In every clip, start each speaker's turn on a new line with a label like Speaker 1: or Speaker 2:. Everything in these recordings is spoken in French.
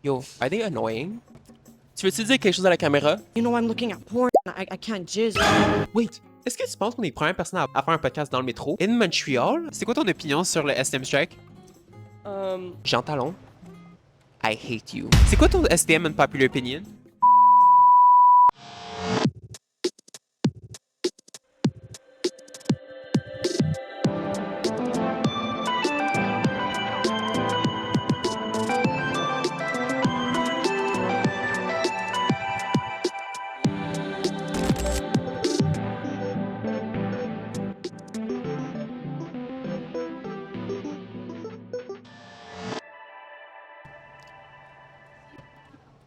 Speaker 1: Yo, are they annoying? Tu veux-tu dire quelque chose à la caméra?
Speaker 2: You know I'm looking at porn. I can't jizz.
Speaker 1: Wait, est-ce que tu penses qu'on est les premières personnes à faire un podcast dans le métro? In Montreal? C'est quoi ton opinion sur le STM strike? Jean Talon? I hate you. C'est quoi ton STM unpopular opinion?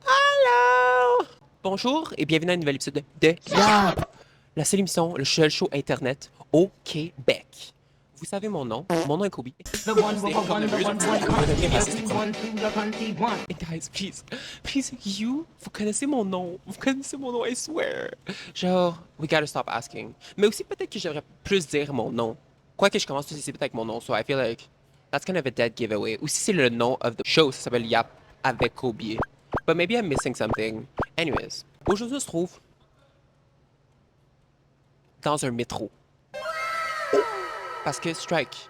Speaker 1: Hello! Bonjour et bienvenue à un nouvel épisode de Yap! La seule émission, le seul show internet au Québec. Vous savez mon nom est Kobe. Et guys, please, vous connaissez mon nom, I swear. Genre, we gotta stop asking. Mais aussi peut-être que j'aimerais plus dire mon nom. Quoi que je commence aussi, c'est peut-être mon nom, so I feel like that's kind of a dead giveaway. Ou si c'est le nom of the show, ça s'appelle Yap avec Kobe. But maybe I'm missing something. Anyways, aujourd'hui on se trouve dans un métro. Parce que strike.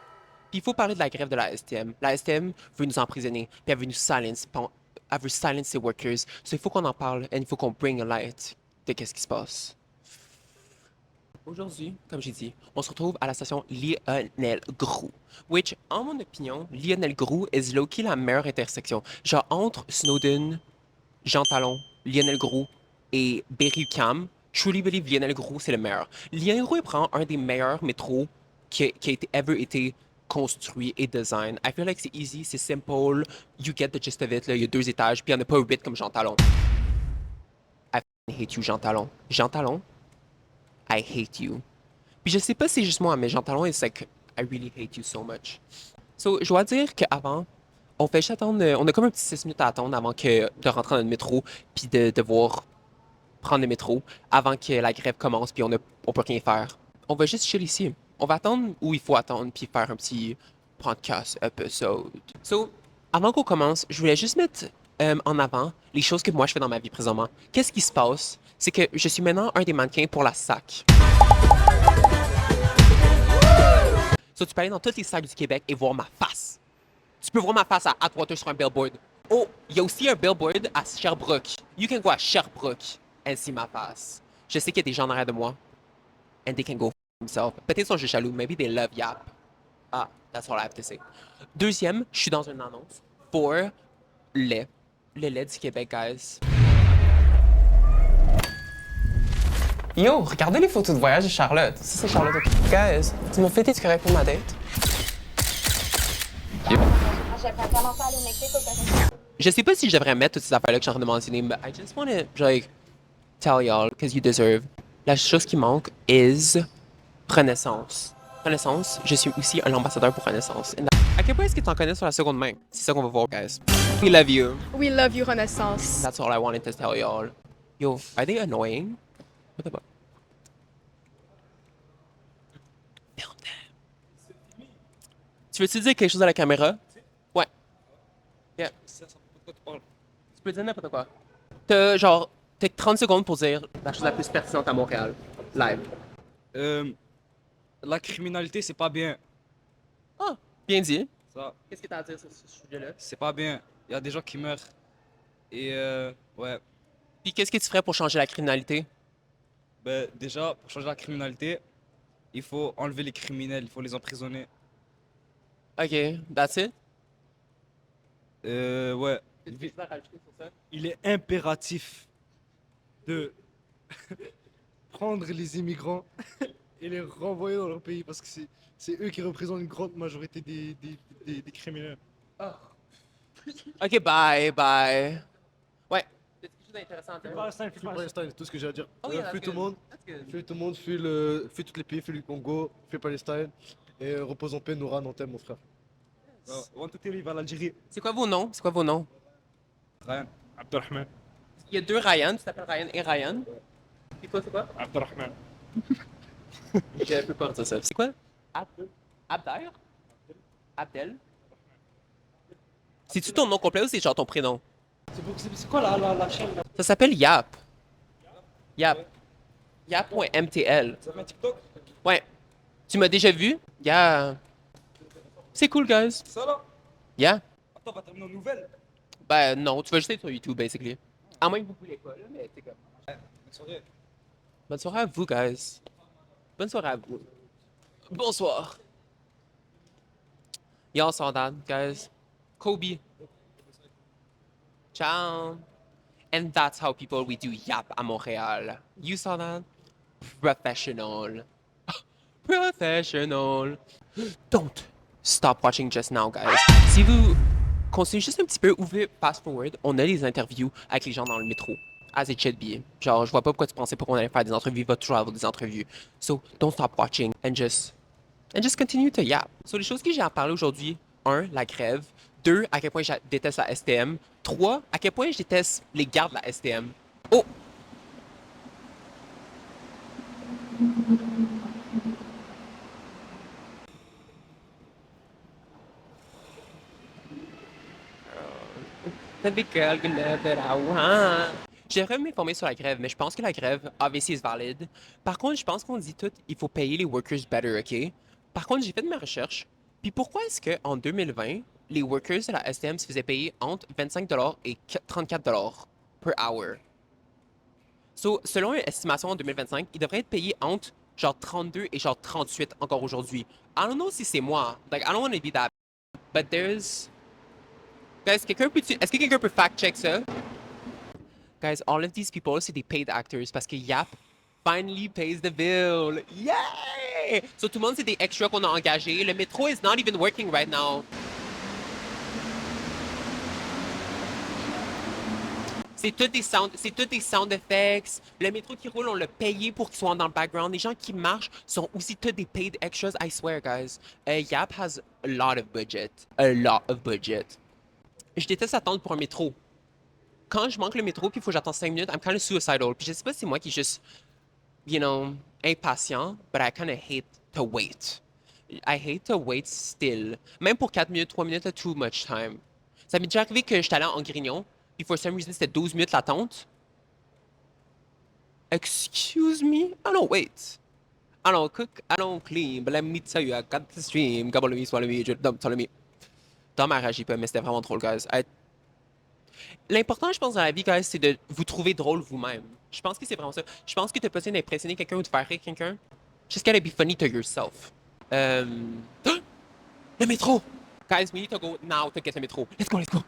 Speaker 1: Puis il faut parler de la grève de la STM. La STM veut nous emprisonner, puis elle veut nous silence, elle veut silence ses workers. So il faut qu'on en parle, et il faut qu'on bring a light de qu'est-ce qui se passe. Aujourd'hui, comme j'ai dit, on se retrouve à la station Lionel Groulx. Which, en mon opinion, Lionel Groulx is low-key la meilleure intersection. Genre entre Snowden, Jean Talon, Lionel Groulx et Berry-UQAM, truly believe Lionel Groulx c'est le meilleur. Lionel Groulx prend un des meilleurs métros qui a ever été construit et design. I feel like c'est easy, c'est simple, you get the gist of it. Là. Il y a 2 étages, puis il n'y en a pas 8 comme Jean Talon. I hate you, Jean Talon. Jean Talon, I hate you. Puis je sais pas si c'est juste moi, mais Jean Talon, it's like, I really hate you so much. So, je dois dire qu'avant, on fait juste attendre, on a comme un petit 6 minutes à attendre avant de rentrer dans le métro, puis de devoir prendre le métro avant que la grève commence, puis on peut rien faire. On va juste chill ici. On va attendre où il faut attendre, puis faire un petit podcast episode. So, avant qu'on commence, je voulais juste mettre en avant les choses que moi je fais dans ma vie présentement. Qu'est-ce qui se passe? C'est que je suis maintenant un des mannequins pour la SAC. So, tu peux aller dans toutes les salles du Québec et voir ma face. Tu peux voir ma face à Atwater sur un billboard. Oh, il y a aussi un billboard à Sherbrooke. You can go à Sherbrooke and see ma face. Je sais qu'il y a des gens en arrière de moi. And they can go f themselves. Peut-être qu'ils sont juste jaloux. Maybe they love Yap. Ah, that's all I have to say. Deuxième, je suis dans une annonce pour le lait du Québec, guys. Yo, regardez les photos de voyage de Charlotte. Ça, c'est Charlotte. Guys, tu m'as fait des correct pour ma date? Je sais pas si je devrais mettre toutes ces affaires-là que je suis en train de mentionner, mais I just want to, like, tell y'all, because you deserve. La chose qui manque is Renaissance. Renaissance, je suis aussi un ambassadeur pour Renaissance. À quel point est-ce que tu en connais sur la seconde main? C'est ça qu'on va voir, guys. We love you.
Speaker 3: We love you, Renaissance.
Speaker 1: That's all I wanted to tell y'all. Yo, are they annoying? What the fuck? Tu veux-tu dire quelque chose à la caméra? Ouais. Yeah. Tu peux dire n'importe quoi. T'as 30 secondes pour dire la chose la plus pertinente à Montréal. Live.
Speaker 4: La criminalité, c'est pas bien.
Speaker 1: Ah, bien dit.
Speaker 4: Ça,
Speaker 1: Qu'est-ce que t'as à dire sur ce sujet-là?
Speaker 4: c'est pas bien. Il y a des gens qui meurent. Et ouais.
Speaker 1: Puis qu'est-ce que tu ferais pour changer la criminalité?
Speaker 4: Ben, déjà, pour changer la criminalité, il faut enlever les criminels, il faut les emprisonner.
Speaker 1: Ok, that's it?
Speaker 4: Ouais.
Speaker 1: Qu'est-ce que tu as rajouter sur ça?
Speaker 5: Il est impératif de prendre les immigrants et les renvoyer dans leur pays parce que c'est eux qui représentent une grande majorité des criminels.
Speaker 1: Ok, bye. Ouais. C'est quelque chose d'intéressant à dire?
Speaker 5: Fuis Palestine, c'est tout ce que j'ai à dire.
Speaker 1: Oh yeah,
Speaker 5: Fuis
Speaker 1: that's
Speaker 5: tout le monde,
Speaker 1: good. That's good.
Speaker 5: fuis tout le monde, fuis tous les pays, fuis le Congo, fuis Palestine et repose en paix, Noura, on t'aime mon frère.
Speaker 4: Want to tell you about l'Algérie.
Speaker 1: C'est quoi vos noms?
Speaker 4: Ryan.
Speaker 5: Abdelrahman.
Speaker 1: Il y a 2 Ryan, tu t'appelles Ryan et Ryan. Puis toi, c'est quoi?
Speaker 5: Abdelrahman.
Speaker 1: J'ai un peu peur de ça. C'est quoi? Abder? Abdel? C'est-tu ton nom complet ou c'est genre ton prénom?
Speaker 5: C'est quoi la chaîne là?
Speaker 1: Ça s'appelle Yap. Yap. Yap.mtl.
Speaker 4: Ça fait un TikTok?
Speaker 1: Ouais. Tu m'as déjà vu? Yeah. C'est cool, guys.
Speaker 4: C'est ça là?
Speaker 1: Yeah.
Speaker 4: Attends, on va terminer aux nouvelles.
Speaker 1: Ben non, tu vas juste être sur YouTube, basically. À moins que vous voulez pas, là, mais c'est comme...
Speaker 4: Bonne soirée.
Speaker 1: Bonne soirée à vous, guys. Bonne soirée à vous. Bonsoir. Y'all saw that, guys. Kobe. Ciao. And that's how people we do Yap à Montréal. You saw that? Professional. Professional. Don't stop watching just now, guys. Si vous continuez juste un petit peu, ouvrez fast forward, on a les interviews avec les gens dans le métro. As it should be. Genre, je vois pas pourquoi tu pensais pas qu'on allait faire des entrevues, il va toujours avoir des entrevues. So, don't stop watching and just continue to yap. So, les choses que j'ai à parler aujourd'hui, 1, la grève. 2, à quel point je déteste la STM. 3, à quel point je déteste les gardes de la STM. Oh! The big girl can love that I want. J'aimerais m'informer sur la grève, mais je pense que la grève, obviously, is valid. Par contre, je pense qu'on dit tout, il faut payer les workers better, OK? Par contre, j'ai fait de ma recherche. Puis pourquoi est-ce qu'en 2020, les workers de la STM se faisaient payer entre 25 et 34 per hour? So, selon une estimation en 2025, ils devraient être payés entre genre 32 et genre 38 encore aujourd'hui. I don't know si c'est moi. Like, I don't want to be that. But there's... Guys, est-ce que quelqu'un peut fact-check ça? Guys, all of these people, c'est des paid actors parce que Yap finally pays the bill. Yay! So tout le monde, c'est des extras qu'on a engagés. Le métro is not even working right now. C'est tous des sound effects. Le métro qui roule, on l'a payé pour qu'ils soient dans le background. Les gens qui marchent sont aussi tous des paid extras. I swear, guys. Yap has a lot of budget. A lot of budget. Je déteste attendre pour un métro. Quand je manque le métro puis il faut que j'attends 5 minutes, I'm kind of suicidal. Puis je sais pas si c'est moi qui est juste, you know, impatient, but I kind of hate to wait. I hate to wait still. Même pour 4 minutes, 3 minutes, too much time. Ça m'est déjà arrivé que j'étais allé en Grignon, puis for some reason, c'était 12 minutes l'attente. Excuse me? I don't wait. I don't cook, I don't clean, but let me tell you, I got the stream. Gobble me, swallow me, swallow me. Dans ma réagi pas, mais c'était vraiment drôle, guys. L'important, je pense, dans la vie, guys, c'est de vous trouver drôle vous-même. Je pense que c'est vraiment ça. Je pense que t'as pas besoin d'impressionner quelqu'un ou de faire rire quelqu'un. Just gotta be funny to yourself. Le métro! Guys, we need to go now to get the métro. Let's go, let's go!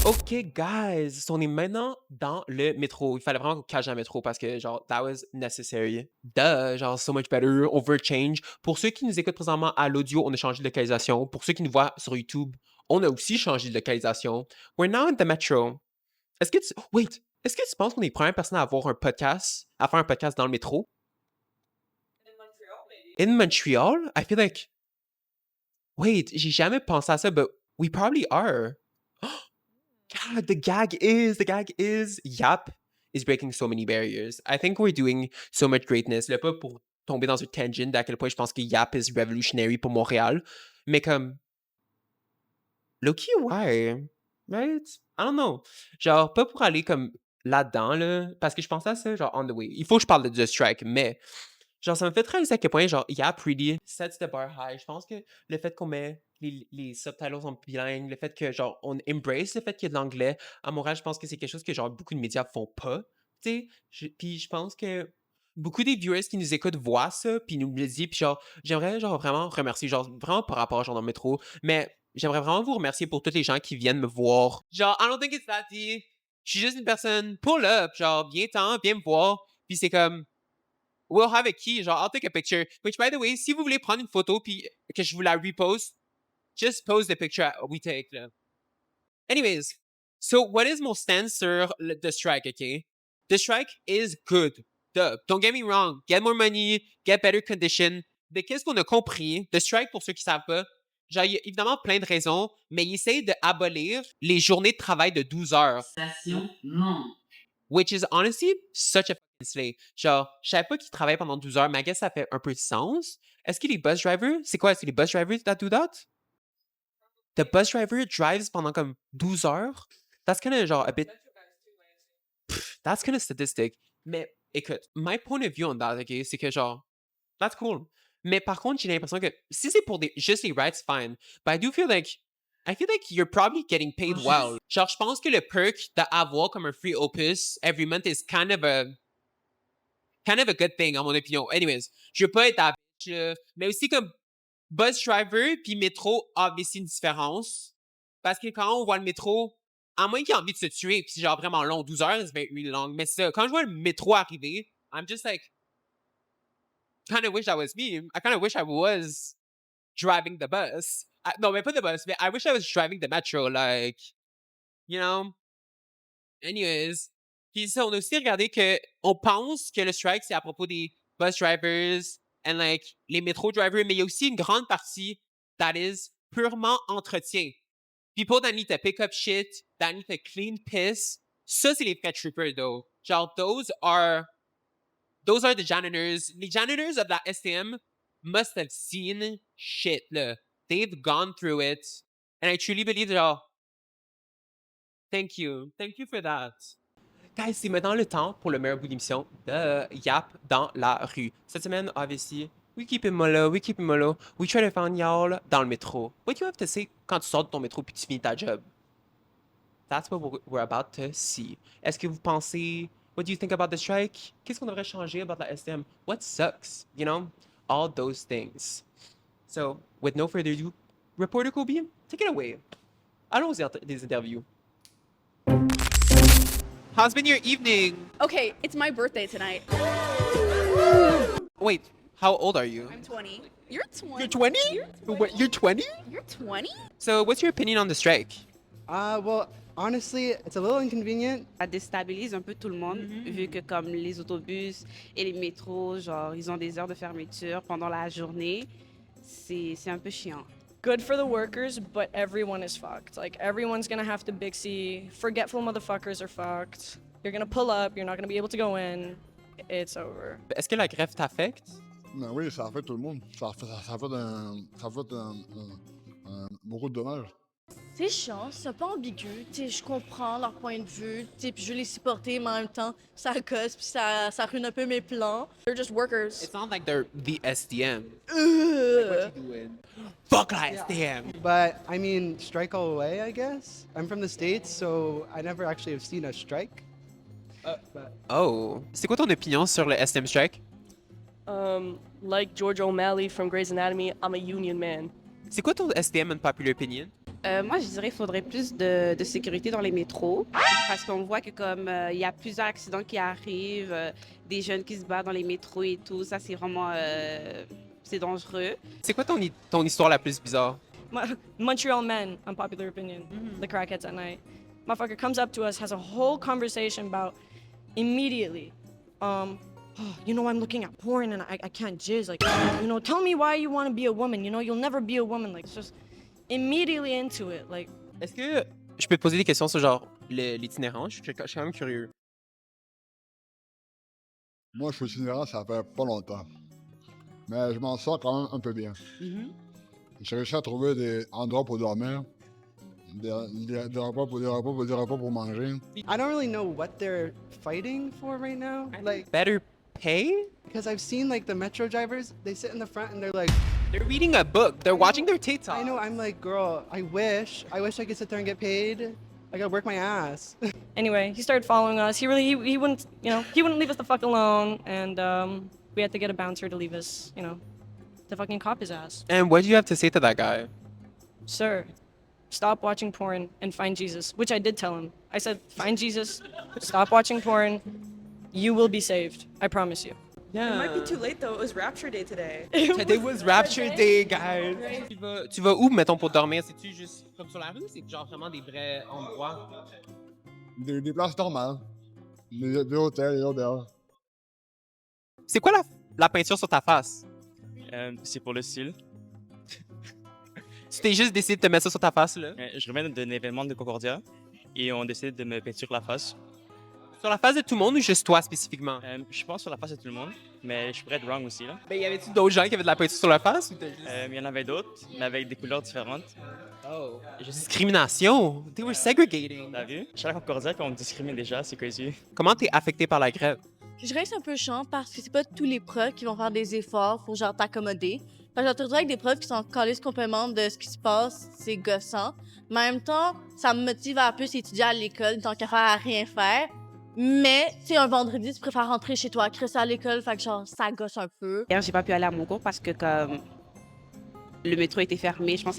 Speaker 1: Ok, guys, on est maintenant dans le métro. Il fallait vraiment qu'on cache un métro parce que, genre, that was necessary. Duh, genre, so much better, overchange. Pour ceux qui nous écoutent présentement à l'audio, on a changé de localisation. Pour ceux qui nous voient sur YouTube, on a aussi changé de localisation. We're now in the metro. Est-ce que tu... Wait, est-ce que tu penses qu'on est les premières personnes à avoir un podcast, à faire un podcast dans le métro? In Montreal? I feel like... Wait, j'ai jamais pensé à ça, but we probably are. God, the gag is, Yap is breaking so many barriers. I think we're doing so much greatness. Là, pas pour tomber dans une tangent d'à quel point je pense que Yap is revolutionary pour Montréal, mais comme, low-key, why? Right? I don't know. Genre, pas pour aller comme là-dedans, là, parce que je pensais à ça, genre, on the way. Il faut que je parle de The Strike, mais genre, ça me fait réaliser à quel point, genre, Yap really sets the bar high. Je pense que le fait qu'on met les subtitles en bilingue, le fait que, genre, on embrace le fait qu'il y a de l'anglais, à Montréal, je pense que c'est quelque chose que, genre, beaucoup de médias font pas, tu sais. Puis je pense que beaucoup des viewers qui nous écoutent voient ça, puis nous le disent, puis genre, j'aimerais, genre, vraiment remercier, genre, vraiment par rapport, genre, dans le métro, mais j'aimerais vraiment vous remercier pour tous les gens qui viennent me voir. Genre, I don't think it's that deep. Je suis juste une personne, pull up, genre, viens-t'en, viens me voir, puis c'est comme... We'll have a key, genre, I'll take a picture. Which, by the way, si vous voulez prendre une photo puis que je vous la repost, just post the picture we take, là. Anyways, so what is mon stand sur The Strike, okay? The Strike is good. Duh. Don't get me wrong. Get more money, get better condition. Mais qu'est-ce qu'on a compris? The Strike, pour ceux qui savent pas, genre, il y a évidemment plein de raisons, mais il essaye d'abolir les journées de travail de 12 heures.
Speaker 6: Station non.
Speaker 1: Which is honestly such a fucking slay. Genre, je savais pas qu'ils travaillent pendant 12 heures, mais I guess ça fait un peu de sens. Est-ce que les bus drivers, c'est quoi? C'est les bus drivers that do that? the bus driver drives pendant comme 12 heures, that's kind of genre a bit, that's kind of sadistic. Mais écoute, my point of view on that, ok, c'est que genre, that's cool. Mais par contre, j'ai l'impression que si c'est pour juste les rides, fine. But I feel like you're probably getting paid well. Genre, je pense que le perk d'avoir comme un free opus every month is kind of a good thing, en mon opinion. Anyways, je veux pas être à bitch, là, mais aussi comme bus driver puis métro, obviously une différence. Parce que quand on voit le métro, à moins qu'il ait envie de se tuer, puis c'est genre vraiment long, 12 heures, c'est really long. Mais ça, quand je vois le métro arriver, I'm just like, kind of wish that was me. I kind of wish I was driving the bus. No, mais pas the bus, mais I wish I was driving the metro, like, you know? Anyways. Puis ça, on a aussi regardé que on pense que le strike, c'est à propos des bus drivers and like les métro drivers, mais il y a aussi une grande partie that is purement entretien. People that need to pick up shit, that need to clean piss. Ça, c'est les pet troopers, though. Genre, those are the janitors. Les janitors of that STM must have seen shit, là. They've gone through it. And I truly believe, genre, thank you. Thank you for that. Guys, c'est maintenant le temps pour le meilleur bout d'émission de Yap dans la rue. Cette semaine, obviously, we keep it mollo, we try to find y'all dans le métro. What do you have to say quand tu sors de ton métro puis tu finis ta job? That's what we're about to see. Est-ce que vous pensez, what do you think about the strike? Qu'est-ce qu'on devrait changer about la STM? What sucks? You know? All those things. So, with no further ado, Reporter Kobe, take it away. Allons des interviews. How's been your evening?
Speaker 3: Okay, it's my birthday tonight.
Speaker 1: Wait, how old are you?
Speaker 3: I'm 20. You're 20.
Speaker 1: You're 20? What, you're 20?
Speaker 3: You're 20?
Speaker 1: So, what's your opinion on the strike?
Speaker 6: Well, honestly, it's a little inconvenient.
Speaker 7: Ça déstabilise un peu tout le monde, vu que comme les autobus et les métros, genre, ils ont des heures de fermeture pendant la journée. C'est un peu chiant.
Speaker 8: Good for the workers, but everyone is fucked. Like, everyone's gonna have to Bixi. Forgetful motherfuckers are fucked. You're gonna pull up, you're not gonna be able to go in. It's over.
Speaker 1: Est-ce que la grève t'affecte?
Speaker 9: Ben oui, ça affecte tout le monde. Ça fait beaucoup de dommages.
Speaker 2: C'est chiant, c'est pas ambigu. Je comprends leur point de vue. Puis je veux les supporter, mais en même temps, ça gosse, puis ça ruine un peu mes plans.
Speaker 3: They're just workers.
Speaker 1: It's not like they're the SDM. What you doing? Fuck la SDM!
Speaker 6: But I mean, strike all the way, I guess. I'm from the States, so I never actually have seen a strike.
Speaker 1: Oh. C'est quoi ton opinion sur le SDM strike?
Speaker 8: Like George O'Malley from Grey's Anatomy, I'm a union man.
Speaker 1: C'est quoi ton SDM unpopular opinion?
Speaker 7: Moi, je dirais qu'il faudrait plus de sécurité dans les métros, parce qu'on voit que comme il y a plusieurs accidents qui arrivent, des jeunes qui se battent dans les métros et tout, ça c'est vraiment c'est dangereux.
Speaker 1: C'est quoi ton histoire la plus bizarre?
Speaker 8: Montreal men, unpopular opinion. The crackheads at night. Motherfucker comes up to us, has a whole conversation about immediately.
Speaker 2: Oh, you know, I'm looking at porn and I can't jizz. Like, you know, tell me why you want to be a woman. You know, you'll never be a woman. Like, it's just immediately into it. Like,
Speaker 1: Est-ce que je peux te poser des questions sur genre l'itinérant? Je suis quand même curieux.
Speaker 9: Moi, je suis itinérant, ça fait pas longtemps. Mais je m'en sors quand même un peu bien. J'ai réussi à trouver des endroits pour dormir, des repas pour manger.
Speaker 6: I don't really know what they're fighting for right now. Like,
Speaker 1: Better pay?
Speaker 6: because I've seen like the metro drivers, they sit in the front and they're like,
Speaker 1: They're reading a book. They're watching their TikTok.
Speaker 6: I know, I'm like, girl, I wish I could sit there and get paid. I gotta work my ass.
Speaker 8: anyway, he started following us. He wouldn't, you know, he wouldn't leave us the fuck alone. And we had to get a bouncer to leave us, you know, to fucking cop his ass.
Speaker 1: And what do you have to say to that guy?
Speaker 8: Sir, stop watching porn and find Jesus, which I did tell him. I said, find Jesus, stop watching porn, you will be saved. I promise you.
Speaker 1: Yeah.
Speaker 10: It might be too late though. It was rapture day today.
Speaker 1: Today was rapture day, guys. Tu vas où, mettons, pour dormir? C'est-tu juste comme sur la rue ou c'est genre vraiment des vrais endroits?
Speaker 9: Des places normales. Des hôtels, des auberges.
Speaker 1: C'est quoi la peinture sur ta face?
Speaker 11: C'est pour le style.
Speaker 1: Tu t'es juste décidé de te mettre ça sur ta face, là?
Speaker 11: Je reviens d'un événement de Concordia et on décide de me peinture la face.
Speaker 1: Sur la face de tout le monde ou juste toi spécifiquement?
Speaker 11: Je pense sur la face de tout le monde, mais je pourrais être wrong aussi. Là.
Speaker 1: Ben, y avait-tu d'autres gens qui avaient de la peinture sur la face? Ou
Speaker 11: il y en avait d'autres, mais avec des couleurs différentes.
Speaker 1: Oh.
Speaker 11: Je suis...
Speaker 1: Discrimination. They were segregating.
Speaker 11: T'as vu? Je suis à la Concordia puis on me discrimine déjà, c'est crazy.
Speaker 1: Comment t'es affecté par la grève?
Speaker 2: Je dirais que c'est un peu chiant parce que c'est pas tous les profs qui vont faire des efforts pour genre t'accommoder. Fait que j'ai retrouvé avec des profs qui sont calés complètement de ce qui se passe, c'est gossant. Mais en même temps, ça me motive à plus étudier à l'école tant qu'à faire à rien faire. Mais, tu sais, un vendredi, tu préfères rentrer chez toi, crisser à l'école, fait que genre, ça gosse un peu.
Speaker 7: Hier, j'ai pas pu aller à mon cours parce que comme le métro était fermé, je pense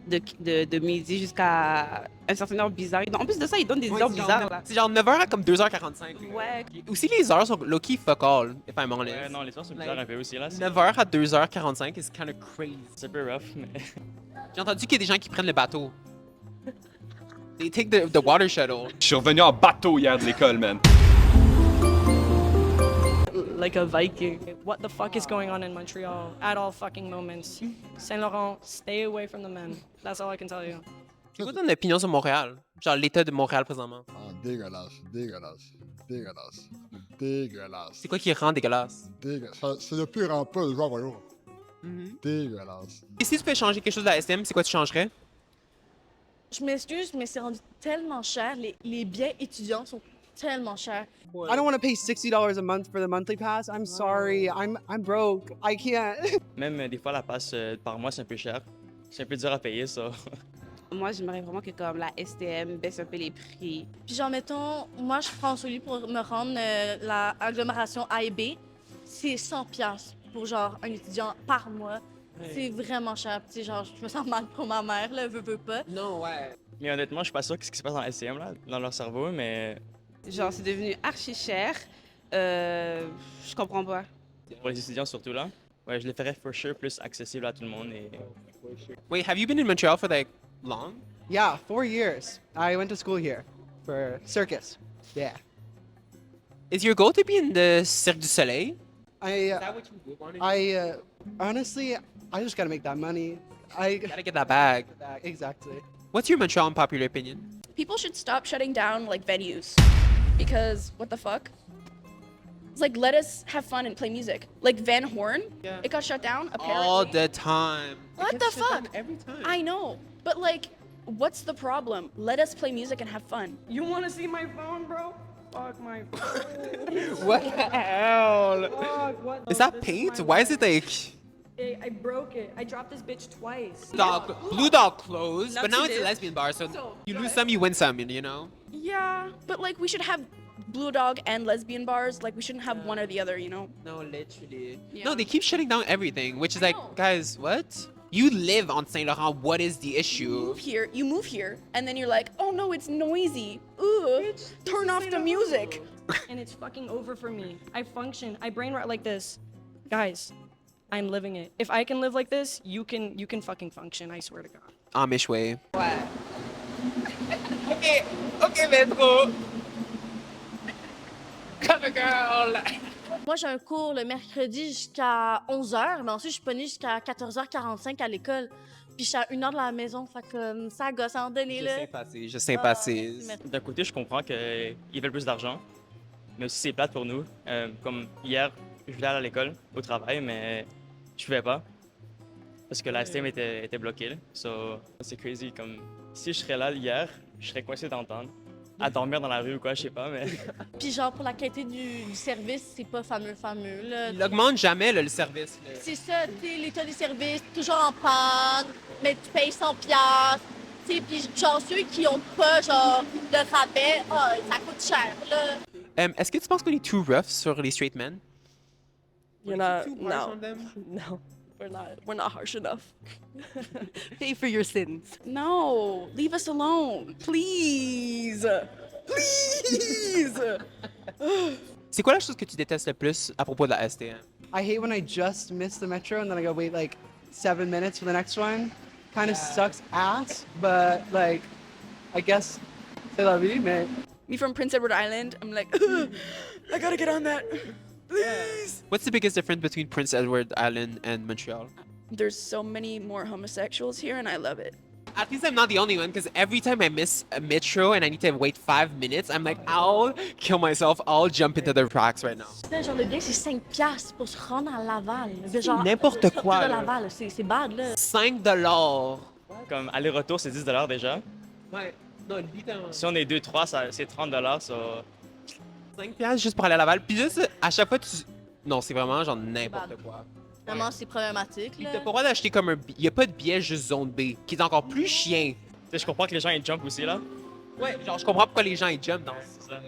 Speaker 7: de midi jusqu'à un certain heure bizarre. En plus de ça, ils donnent des heures bizarres. Là.
Speaker 1: C'est genre 9h à comme 2h45.
Speaker 7: Ouais.
Speaker 1: Aussi, les heures sont low-key fuck all, if I'm honest.
Speaker 11: Ouais, non, les soirs sont bizarres un peu aussi là.
Speaker 1: 9h à 2h45 is kind of crazy.
Speaker 11: C'est un peu rough, mais...
Speaker 1: J'ai entendu qu'il y a des gens qui prennent le bateau. They take the water shuttle.
Speaker 12: Je suis revenu en bateau hier de l'école, man.
Speaker 8: Like a Viking. What the fuck is going on in Montreal at all fucking moments? Saint Laurent, stay away from the men. That's all I can tell you.
Speaker 1: C'est quoi ton opinion sur Montréal? Genre l'état de Montréal présentement.
Speaker 9: Ah, dégueulasse, dégueulasse, dégueulasse, dégueulasse.
Speaker 1: C'est quoi qui rend dégueulasse?
Speaker 9: C'est le pire en peu de joueur voyou. Dégueulasse.
Speaker 1: Et si tu peux changer quelque chose de la SM, c'est quoi tu changerais?
Speaker 2: Je m'excuse, mais c'est rendu tellement cher. Les billets étudiants sont tellement chers.
Speaker 6: I don't want to pay $60 a month for the monthly pass. I'm sorry. I'm broke. I can't.
Speaker 11: Même des fois, la passe par mois, c'est un peu cher. C'est un peu dur à payer, ça.
Speaker 7: Moi, j'aimerais vraiment que comme la STM baisse un peu les prix.
Speaker 2: Puis genre, mettons, moi, je prends celui pour me rendre la agglomération A et B. C'est 100$ pour genre un étudiant par mois. C'est vraiment cher. Tu sais, genre, je me sens mal pour ma mère, là, veut pas.
Speaker 1: Non, ouais.
Speaker 11: Mais honnêtement, je suis pas sûr de ce qui se passe dans la SCM, là, dans leur cerveau, mais...
Speaker 7: Genre, c'est devenu archi cher. Je comprends pas.
Speaker 11: Pour les étudiants surtout, là. Ouais, je les ferais for sure plus accessible à tout le monde et...
Speaker 1: Wait, have you been in Montreal for like long?
Speaker 6: Yeah, 4 years. I went to school here for circus. Yeah.
Speaker 1: Is your goal to be in the Cirque du Soleil?
Speaker 6: I
Speaker 1: what you want to
Speaker 6: honestly, I just gotta make that money. I
Speaker 1: Gotta get that bag.
Speaker 6: exactly.
Speaker 1: What's your Montreal unpopular opinion?
Speaker 3: People should stop shutting down like venues because what the fuck? It's like let us have fun and play music. Like Van Horn,
Speaker 1: Yeah.
Speaker 3: it got shut down apparently.
Speaker 1: All the time.
Speaker 3: What
Speaker 1: It
Speaker 3: the
Speaker 1: gets shut down
Speaker 3: fuck?
Speaker 1: Every time.
Speaker 3: I know, but like, what's the problem? Let us play music and have fun.
Speaker 8: You want to see my phone, bro? Fuck my phone.
Speaker 1: What the hell?
Speaker 8: Fuck, what
Speaker 1: Is
Speaker 8: the-
Speaker 1: that
Speaker 8: this
Speaker 1: paint?
Speaker 8: my
Speaker 1: Why is it
Speaker 8: watch.
Speaker 1: like
Speaker 8: I broke it. I dropped this bitch twice.
Speaker 1: blue dog clothes?
Speaker 8: Not
Speaker 1: But now it's a
Speaker 8: today.
Speaker 1: lesbian bar, so
Speaker 3: So,
Speaker 1: you
Speaker 3: go
Speaker 1: lose
Speaker 3: ahead.
Speaker 1: some, you win some, you know?
Speaker 3: Yeah, but like we should have Blue Dog and lesbian bars. Like we shouldn't have one or the other, you know?
Speaker 1: No, literally.
Speaker 3: Yeah.
Speaker 1: No, they keep shutting down everything, which is
Speaker 3: I
Speaker 1: like,
Speaker 3: know.
Speaker 1: guys, what? You live on Saint Laurent. What is the issue?
Speaker 3: You move here, and then you're like, oh no, it's noisy. Ooh, turn off the music.
Speaker 8: And it's fucking over for me. I function. I brain rot like this. Guys, I'm living it. If I can live like this, you can fucking function, I swear to God.
Speaker 1: Amish way. Okay, Metro. Cover girl.
Speaker 2: Moi, j'ai un cours le mercredi jusqu'à 11h, mais ensuite, je suis pognée jusqu'à 14h45 à l'école. Puis, je suis à 1h de la maison, fait que ça gosse en donner, là.
Speaker 1: Je sympathise.
Speaker 2: merci.
Speaker 11: D'un côté, je comprends qu'ils veulent plus d'argent, mais aussi c'est plate pour nous. Comme hier, je voulais aller à l'école, au travail, mais je pouvais pas. Parce que la STM était bloquée. Là. So, c'est crazy. Comme, si je serais là hier, je serais coincé d'entendre. À dormir dans la rue ou quoi, je sais pas, mais...
Speaker 2: Puis, genre, pour la qualité du service, c'est pas fameux, là.
Speaker 1: Il augmente jamais là, le service. Là.
Speaker 2: C'est ça, tu sais, l'état des services, toujours en panne, mais tu payes 100$. Tu sais, puis genre, ceux qui ont pas, genre, de rabais, ça coûte cher, là.
Speaker 1: Est-ce que tu penses qu'on est too rough sur les straight men?
Speaker 10: You're not.
Speaker 1: Too harsh
Speaker 10: No.
Speaker 1: on them?
Speaker 10: No. We're not harsh enough. Pay for your sins.
Speaker 3: No, leave us alone, please. Please.
Speaker 1: C'est quoi la chose que tu détestes le plus à propos de la STM?
Speaker 6: I hate when I just miss the metro and then I gotta wait like 7 minutes for the next one. Kind of sucks ass, but like, I guess c'est la vie, mais
Speaker 3: Me from Prince Edward Island, I'm like, I gotta get on that. Please.
Speaker 1: What's the biggest difference between Prince Edward Island and Montreal?
Speaker 3: There's so many more homosexuals here, and I love it.
Speaker 1: At least I'm not the only one, because every time I miss a metro and I need to wait 5 minutes, I'm like, I'll kill myself. I'll jump into the tracks right now.
Speaker 2: Putain, genre, le billet, c'est 5$ pour se rendre à Laval. Genre,
Speaker 1: n'importe
Speaker 2: sortir
Speaker 1: quoi,
Speaker 2: de
Speaker 1: là.
Speaker 2: Laval, c'est bad, là.
Speaker 1: 5 $.
Speaker 11: Comme aller-retour, c'est 10 déjà.
Speaker 1: Ouais. Non, littéralement.
Speaker 11: Si on est 2-3, c'est 30 so...
Speaker 1: 5 piastres juste pour aller à Laval. Puis juste, à chaque fois, tu... Non, c'est vraiment genre n'importe
Speaker 2: Bad.
Speaker 1: quoi.
Speaker 2: Vraiment, c'est problématique.
Speaker 1: Puis
Speaker 2: Là.
Speaker 1: t'as pas le droit d'acheter comme un... Il y a pas de billet juste zone B, qui est encore plus chien.
Speaker 11: Tu sais, je comprends que les gens ils jump aussi là.
Speaker 1: Ouais, genre, je comprends pourquoi les gens ils jump dans
Speaker 11: C'est ça.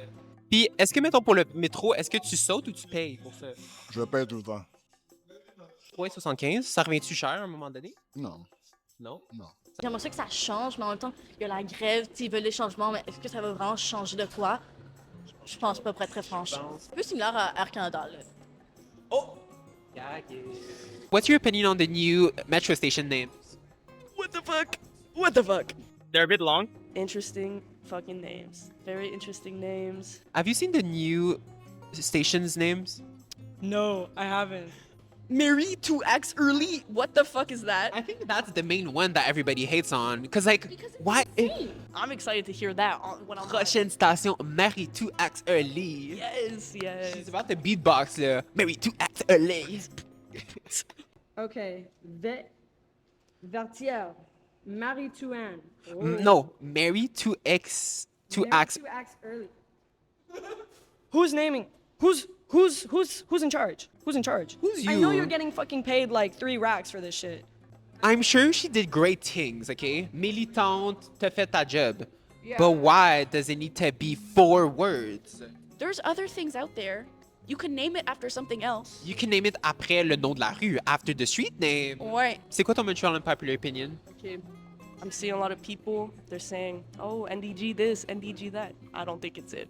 Speaker 1: Puis, est-ce que, mettons, pour le métro, est-ce que tu sautes ou tu payes pour ça?
Speaker 9: Je paye tout le temps.
Speaker 1: 3,75, ça revient-tu cher à un moment donné?
Speaker 9: Non,
Speaker 1: Non.
Speaker 9: non.
Speaker 2: J'aimerais ça que ça change, mais en même temps, il y a la grève, ils veulent les changements, mais est-ce que ça va vraiment changer de quoi? Je pense pas, pour être très franche. C'est un peu similaire à Air Canada, là.
Speaker 1: Oh! What's your opinion on the new metro station names?
Speaker 10: What the fuck? What the fuck?
Speaker 11: They're a bit long.
Speaker 10: Interesting fucking names. Very interesting names.
Speaker 1: Have you seen the new stations names?
Speaker 8: No, I haven't.
Speaker 10: Mary 2X early? What the fuck is that?
Speaker 1: I think that's the main one that everybody hates on. Because, like, why?
Speaker 10: I'm excited to hear that when I'm
Speaker 1: Prochaine station, Mary 2X Early.
Speaker 10: Yes, yes.
Speaker 1: She's about to beatbox, là. Mary 2X Early.
Speaker 13: Okay. Vertière. Marie Tuan.
Speaker 1: No, Mary 2X 2X.
Speaker 13: 2X early.
Speaker 8: Who's naming? Who's in charge? Who's in charge?
Speaker 1: Who's
Speaker 8: I know
Speaker 1: you?
Speaker 8: you're getting fucking paid like 3 racks for this shit.
Speaker 1: I'm sure she did great things, okay? Militante, t'as fait ta job.
Speaker 3: Yeah.
Speaker 1: But why does it need to be 4 words?
Speaker 3: There's other things out there. You can name it after something else.
Speaker 1: You can name it après le nom de la rue, after the street name.
Speaker 3: Ouais.
Speaker 1: C'est quoi ton Montreal unpopular opinion?
Speaker 10: Okay. I'm seeing a lot of people, they're saying, oh, NDG this, NDG that. I don't think it's it.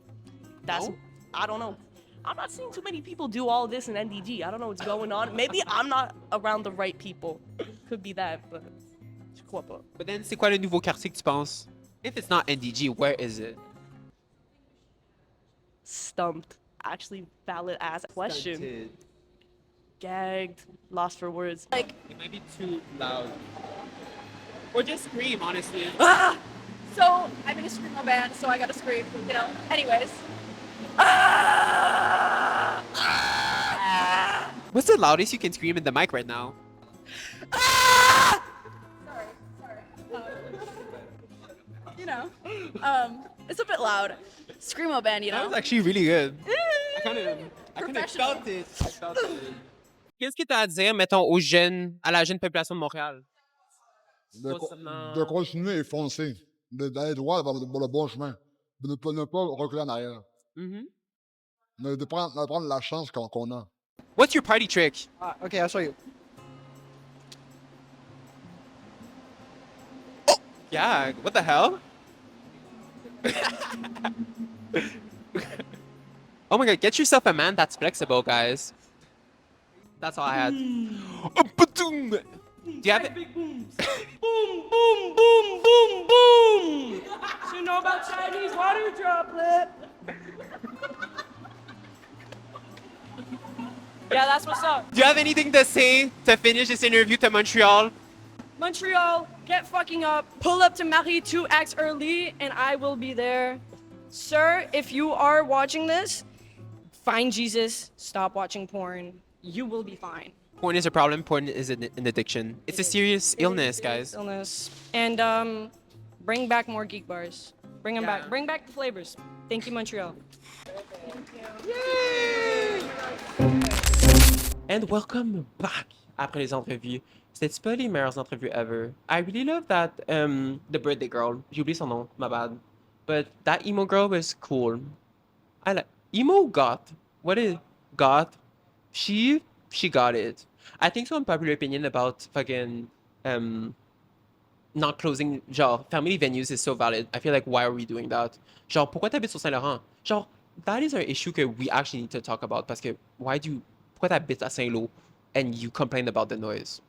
Speaker 10: That's,
Speaker 1: No?
Speaker 10: I don't know. I'm not seeing too many people do all this in NDG. I don't know what's going on. Maybe I'm not around the right people. Could be that, but je crois pas.
Speaker 1: But then, c'est quoi le nouveau quartier que tu penses? If it's not NDG, where is it?
Speaker 10: Stumped. Actually, valid ass question.
Speaker 1: Stunted.
Speaker 10: Gagged. Lost for words.
Speaker 3: Like,
Speaker 1: It might be too loud. Or just scream, honestly.
Speaker 3: ah! So, I'm in a screamo band, so I gotta scream, you know. Anyways.
Speaker 1: What's the loudest you can scream in the mic right now?
Speaker 3: You know, it's a bit loud. Screamo band, you
Speaker 1: That
Speaker 3: know.
Speaker 1: was actually really good. I kind of
Speaker 3: Professional.
Speaker 1: felt it. I felt it. Qu'est-ce que tu as à dire, mettons, aux jeunes, à la jeune population de Montréal?
Speaker 9: De continuer et foncer. D'aller droit vers le bon chemin. De ne pas reculer en arrière. De prendre la chance qu'on a.
Speaker 1: What's your party trick?
Speaker 6: Okay, I'll show you.
Speaker 1: Yeah, what the hell? Oh my god, get yourself a man that's flexible, guys. That's all I had. Oh, ba-doom! Do you have it?
Speaker 8: Big booms. Boom, boom, boom, boom, boom. So you know about Chinese water droplet? Yeah, that's what's up.
Speaker 1: Do you have anything to say to finish this interview to Montreal?
Speaker 8: Montreal, get fucking up. Pull up to Marie 2X early, and I will be there. Sir, if you are watching this, find Jesus. Stop watching porn. You will be fine.
Speaker 1: Porn is a problem. Porn is an addiction. It's a serious illness, guys.
Speaker 8: Illness. And bring back more geek bars. Bring them back. Bring back the flavors. Thank you, Montreal.
Speaker 1: And welcome back après les entrevues. C'était pas les meilleures entrevues ever. I really love that the birthday girl. J'ai oublié son nom, my bad. But that emo girl was cool. I like emo goth. What is goth? She got it. I think so unpopular opinion about fucking not closing, genre fermer les venues is so valid. I feel like why are we doing that? Genre pourquoi t'habites sur Saint-Laurent? Genre that is an issue que we actually need to talk about parce que pourquoi t'habites à Saint-Lô and you complain about the noise?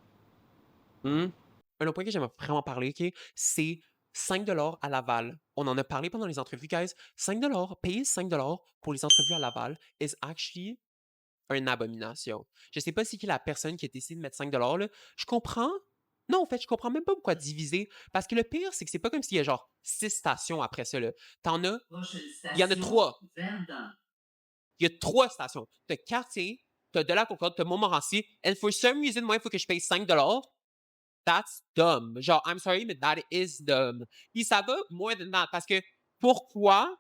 Speaker 1: Un autre point que j'aimerais vraiment parler, ok, c'est 5$ à Laval. On en a parlé pendant les entrevues, guys. 5$, payer 5$ pour les entrevues à Laval is actually une abomination. Je sais pas si qui est la personne qui a décidé de mettre 5$, là. Je comprends. Non, en fait, je comprends même pas pourquoi diviser. Parce que le pire, c'est que c'est pas comme s'il y a genre 6 stations après ça, là. T'en as. Il y en a 3. Il y a 3 stations. T'as Cartier, t'as De la Concorde, t'as Montmorency, and for some reason, moi, il faut que je paye 5$. That's dumb. Genre, I'm sorry, but that is dumb. Puis ça va more than that, parce que pourquoi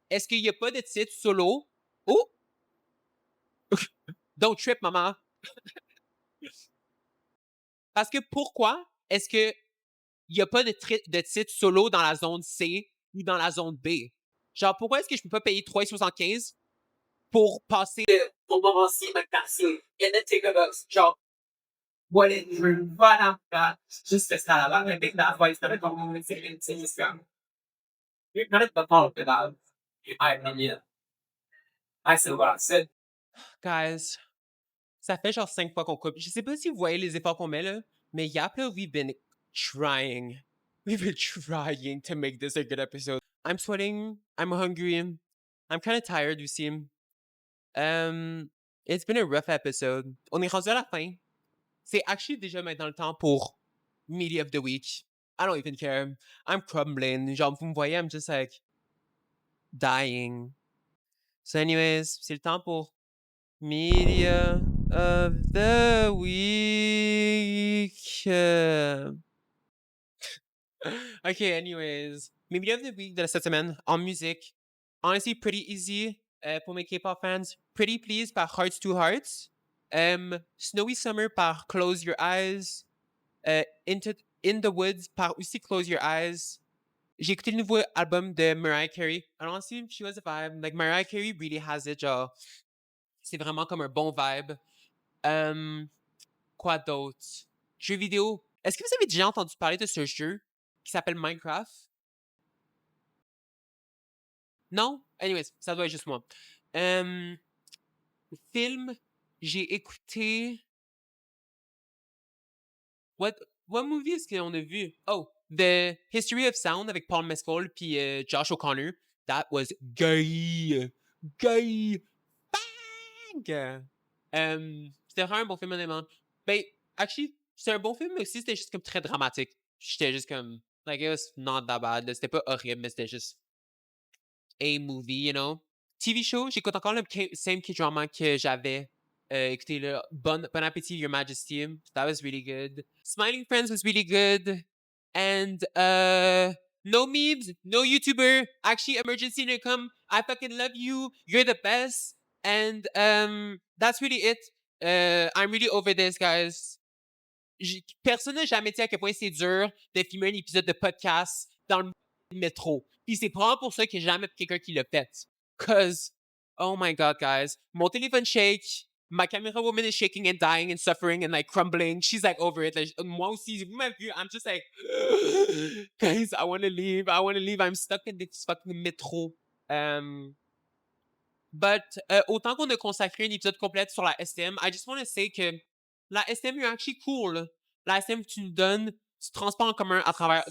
Speaker 1: est-ce qu'il y a pas de titre solo? Oh! Don't trip, maman. Parce que pourquoi est-ce que il y a pas de titre solo dans la zone C ou dans la zone B? Genre, pourquoi est-ce que je peux pas payer 3,75 pour passer de Montmorency McPherson in the ticket box? Genre, what it voilà, juste ça là, avec la voix, c'est comme c'est juste comme. You're not the fault for that. I mean, I said what I said. Guys, ça fait genre 5 fois qu'on coupe. Je sais pas si vous voyez les efforts qu'on met là, mais yap là, we've been trying. We've been trying to make this a good episode. I'm sweating. I'm hungry. I'm kind of tired aussi. It's been a rough episode. On est rendu à la fin. C'est actually déjà maintenant le temps pour Media of the Week. I don't even care. I'm crumbling. Genre, vous me voyez, I'm just like dying. So anyways, c'est le temps pour Media of the Week. Okay, anyways. Media of the Week de cette semaine en musique. Honestly, pretty easy pour mes K-pop fans. Pretty Please par Hearts to Hearts. Snowy Summer par Close Your Eyes. In the Woods par aussi Close Your Eyes. J'ai écouté le nouveau album de Mariah Carey. And honestly, she was a vibe. Like, Mariah Carey really has it, genre. C'est vraiment comme un bon vibe. Quoi d'autre? Jeux vidéo. Est-ce que vous avez déjà entendu parler de ce jeu qui s'appelle Minecraft? Non? Anyways, ça doit être juste moi. Film, j'ai écouté... What movie est-ce qu'on a vu? Oh, The History of Sound avec Paul Mescal puis Josh O'Connor. That was gay! Gay! Bang! C'était vraiment un bon film, honnêtement. Ben, actually, c'était un bon film, mais aussi c'était juste comme très dramatique. J'étais juste comme... Like, it was not that bad. C'était pas horrible, mais c'était juste... a movie, you know? TV show, j'écoute encore le same K-drama que j'avais écouté là. Bon Appétit, Your Majesty. That was really good. Smiling Friends was really good. And no memes, no YouTuber. Actually, Emergency Income. I fucking love you. You're the best. And that's really it. I'm really over this, guys. Personne n'a jamais dit à quel point c'est dur de filmer un épisode de podcast dans le métro. Puis c'est probablement pour ça qu'il n'y a jamais quelqu'un qui l'a fait. Cause, oh my god, guys. Mon téléphone shake. My camera woman is shaking and dying and suffering and like crumbling. She's like over it. Like, moi aussi, vous m'avez vu, I'm just like, guys, I want to leave. I want to leave. I'm stuck in this fucking métro. But autant qu'on a consacré un épisode complet sur la STM, I just want to say que la STM est actually cool. La STM que tu nous donnes, tu transports en commun à travers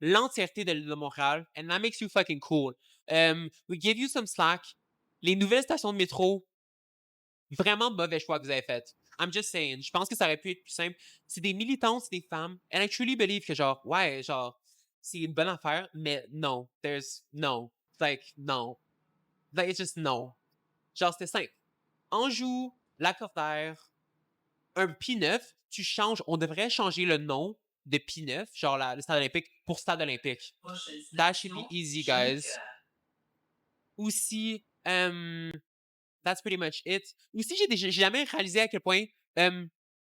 Speaker 1: l'entièreté de l'île de Montréal, and that makes you fucking cool. We give you some slack. Les nouvelles stations de métro, vraiment mauvais choix que vous avez fait. I'm just saying. Je pense que ça aurait pu être plus simple. C'est des militantes, c'est des femmes, and I truly believe que genre, ouais, genre, c'est une bonne affaire, mais no. There's no. Like, no. Like, it's just no. Genre, c'était simple. Anjou, Lacordaire, un P9, tu changes, on devrait changer le nom de P9, genre le stade olympique, pour stade olympique. That should be easy, guys. Aussi, that's pretty much it. Aussi, j'ai jamais réalisé à quel point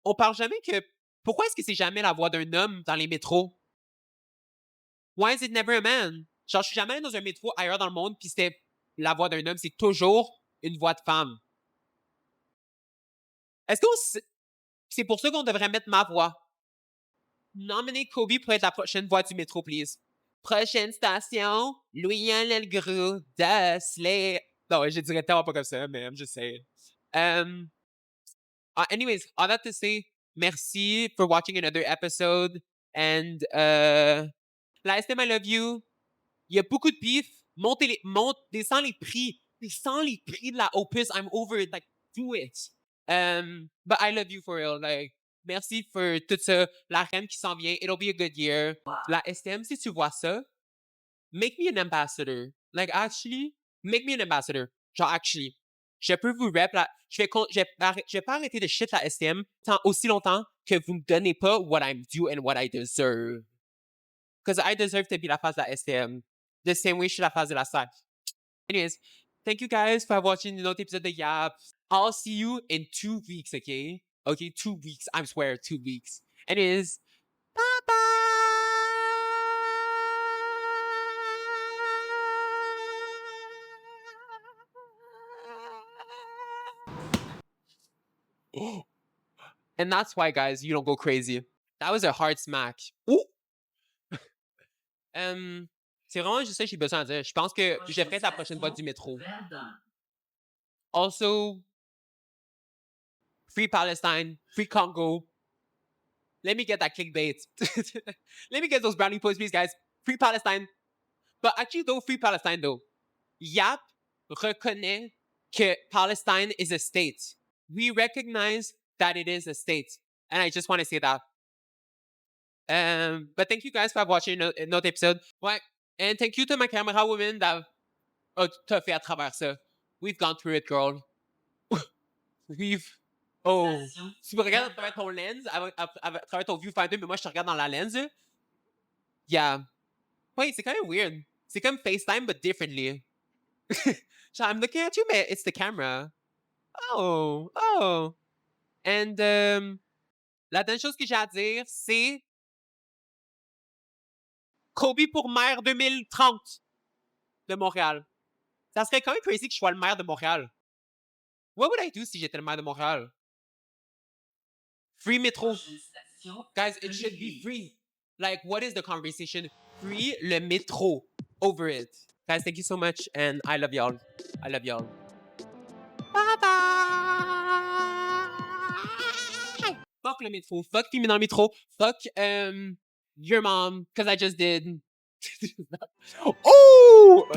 Speaker 1: on parle jamais que... Pourquoi est-ce que c'est jamais la voix d'un homme dans les métros? Why is it never a man? Genre, je suis jamais allé dans un métro ailleurs dans le monde, puis c'était la voix d'un homme, c'est toujours une voix de femme. Est-ce qu'on... C'est pour ça qu'on devrait mettre ma voix. Nominer Kobe pour être la prochaine voix du métro, please. Prochaine station, Louis-Anne Lelgros, Desley. Non, je dirais tellement pas comme ça, mais I'm just saying. Anyways, all that to say, merci for watching another episode. And, la STM, I love you. Il y a beaucoup de beef. Descends les prix. Descends les prix de la Opus. I'm over it. Like, do it. But I love you for real. Like, merci pour tout ça. La REM qui s'en vient. It'll be a good year. La STM, si tu vois ça, make me an ambassador. Like, actually, make me an ambassador. Genre, actually. Je peux vous rep là. Je vais pas arrêter de shit la STM tant aussi longtemps que vous me donnez pas what I'm due and what I deserve. Because I deserve to be la face de la STM. The same way je suis la face de la SAC. Anyways, thank you guys for watching the autre épisode de Yap. I'll see you in 2 weeks, okay? Okay, 2 weeks. I swear, 2 weeks. Anyways, bye-bye! And that's why, guys, you don't go crazy. That was a hard smack. Ooh! C'est vraiment juste ça que j'ai besoin de dire. Je pense que je ferai la prochaine fois du métro. Also, free Palestine, free Congo. Let me get that clickbait. Let me get those brownie points, please, guys. Free Palestine. But actually, though, free Palestine, though. Yap reconnaît que Palestine is a state. We recognize that it is a state. And I just want to say that. But thank you guys for watching another episode. Ouais. And thank you to my camera woman that t'a fait à travers ça. We've gone through it, girl. Oh. Tu me regardes à travers ton lens, à travers ton viewfinder, mais moi, je te regarde dans la lens. Yeah. Wait, c'est quand même weird. C'est comme FaceTime, but differently. So I'm looking at you, but it's the camera. Oh. And, la dernière chose que j'ai à dire, c'est Kobe pour maire 2030 de Montréal. Ça serait quand même crazy que je sois le maire de Montréal. What would I do si j'étais le maire de Montréal? Free métro. Guys, it should be free. Like, what is the conversation? Free le métro. Over it. Guys, thank you so much, and I love y'all. I love y'all. Bye-bye! Fuck le métro. Fuck filmer dans le métro. Fuck, your mom, because I just did. Oh!